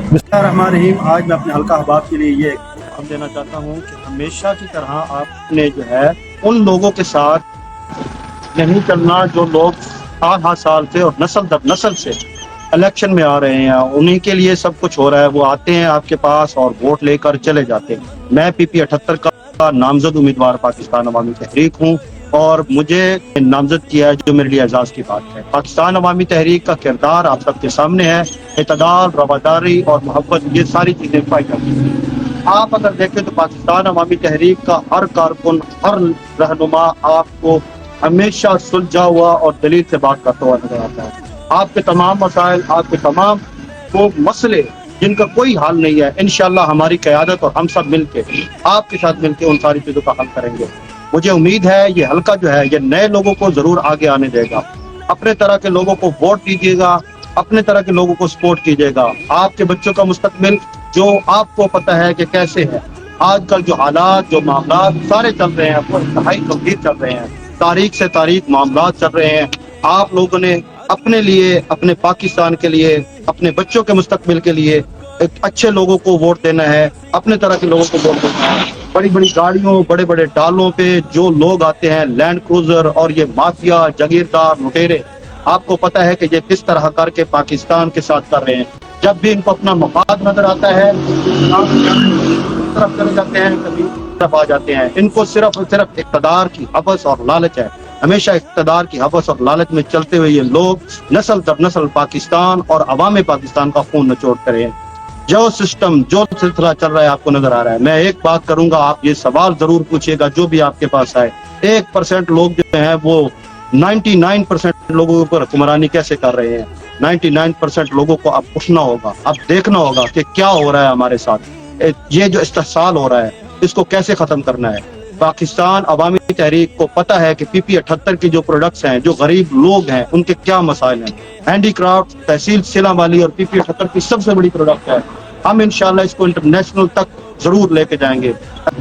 बिस्मिल्लाहिर्रहमानिर्रहीम। आज मैं अपने हल्का अहबाब के लिए ये पैगाम देना चाहता हूँ कि हमेशा की तरह आपने जो है उन लोगों के साथ नहीं चलना जो लोग साल हर साल से और नस्ल दर नस्ल से इलेक्शन में आ रहे हैं। उन्हीं के लिए सब कुछ हो रहा है। वो आते हैं आपके पास और वोट लेकर चले जाते हैं। मैं PP 78 का नामजद उम्मीदवार पाकिस्तान अवामी तहरीक हूँ और मुझे नामजद किया है, जो मेरे लिए एजाज की बात है। पाकिस्तान अवामी तहरीक का किरदार आप सबके सामने है। इत्तेदाल, रवादारी और मोहब्बत, ये सारी चीजें पाई जाती हैं। आप अगर देखें तो पाकिस्तान अवामी तहरीक का हर कारकुन, हर रहनुमा आपको हमेशा सुलझा हुआ और दलील से बात करता हुआ नजर आता है। आपके तमाम मसाइल, आपके तमाम वो मसले जिनका कोई हल नहीं है, इंशाल्लाह हमारी क़यादत और हम सब मिलके आपके साथ मिलके उन सारी चीजों का हल करेंगे। मुझे उम्मीद है ये हल्का जो है ये नए लोगों को जरूर आगे आने देगा। अपने तरह के लोगों को वोट दीजिएगा, अपने तरह के लोगों को सपोर्ट कीजिएगा। आपके बच्चों का मुस्तकबिल जो आपको पता है कि कैसे है, आजकल जो हालात, जो मामला सारे चल रहे हैं, वो इंतहाई गंभीर चल रहे हैं। तारीख से तारीख मामला चल रहे हैं। आप लोगों ने अपने लिए, अपने पाकिस्तान के लिए, अपने बच्चों के मुस्तकबिल के लिए एक अच्छे लोगों को वोट देना है, अपने तरह के लोगों को वोट देना है। बड़ी बड़ी गाड़ियों, बड़े बड़े डालों पे जो लोग आते हैं, लैंड क्रूजर और ये माफिया, जागीरदार, लुटेरे, आपको पता है कि ये किस तरह करके पाकिस्तान के साथ कर रहे हैं। जब भी इनको अपना मफाद नजर आता है तरफ चले जाते हैं, कभी तरफ आ जाते हैं। इनको सिर्फ और सिर्फ इक़्तिदार की हवस और लालच है। हमेशा इक़्तिदार की हवस और लालच में चलते हुए ये लोग नस्ल दर नस्ल पाकिस्तान और अवाम पाकिस्तान का खून नचोड़ते रहे। जो सिस्टम, जो सिलसिला चल रहा है आपको नजर आ रहा है। मैं एक बात करूंगा, आप ये सवाल जरूर पूछिएगा जो भी आपके पास आए। 1% लोग जो हैं वो 99% लोगों के ऊपर हुक्मरानी कैसे कर रहे हैं। 99% लोगों को अब उठना होगा, अब देखना होगा कि क्या हो रहा है हमारे साथ। ये जो इस्तेहसाल हो रहा है इसको कैसे खत्म करना है। पाकिस्तान अवामी तहरीक को पता है कि PP 78 की जो प्रोडक्ट्स हैं, जो गरीब लोग हैं, उनके क्या मसाइल हैं। हैंडीक्राफ्ट, तहसील सिला वाली और PP 78 की सबसे बड़ी प्रोडक्ट है। हम इंशाल्लाह इसको इंटरनेशनल तक जरूर लेके जाएंगे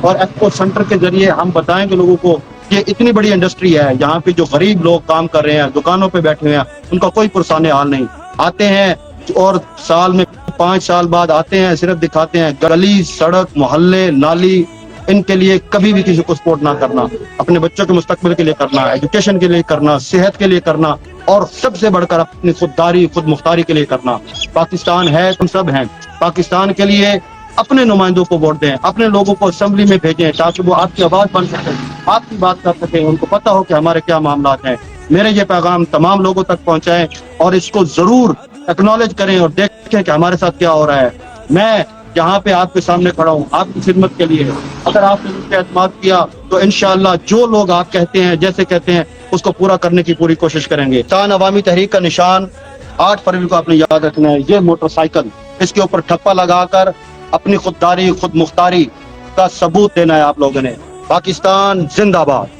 और एक्सपो सेंटर के जरिए हम बताएंगे लोगों को ये इतनी बड़ी इंडस्ट्री है। यहाँ पे जो गरीब लोग काम कर रहे हैं, दुकानों पे बैठे हुए हैं, उनका कोई पुरसाने हाल नहीं। आते हैं और साल में 5 साल बाद आते हैं, सिर्फ दिखाते हैं। गली, सड़क, मोहल्ले, नाली, इनके लिए कभी भी किसी को सपोर्ट ना करना। अपने बच्चों के मुस्तकबिल के लिए करना, एजुकेशन के लिए करना, सेहत के लिए करना और सबसे बढ़कर अपनी खुददारी, खुद मुख्तारी के लिए करना। पाकिस्तान है, हम सब हैं। पाकिस्तान के लिए अपने नुमाइंदों को वोट दें, अपने लोगों को असेंबली में भेजें ताकि वो आपकी आवाज बन सके, आपकी बात कर सके, उनको पता हो कि हमारे क्या मामला हैं। मेरे ये पैगाम तमाम लोगों तक पहुंचाएं और इसको जरूर एक्नॉलेज करें और देखें कि हमारे साथ क्या हो रहा है। मैं यहाँ पे आपके सामने खड़ा हूँ आपकी खिदमत के लिए। अगर आपने मुझ पर एतमाद किया तो इंशाअल्लाह जो लोग आप कहते हैं, जैसे कहते हैं, उसको पूरा करने की पूरी कोशिश करेंगे। पाकिस्तान अवामी तहरीक का निशान 8 फरवरी को आपने याद रखना है। ये मोटरसाइकिल, इसके ऊपर ठप्पा लगाकर अपनी खुददारी, खुद मुख्तारी का सबूत देना है आप लोगों ने। पाकिस्तान जिंदाबाद।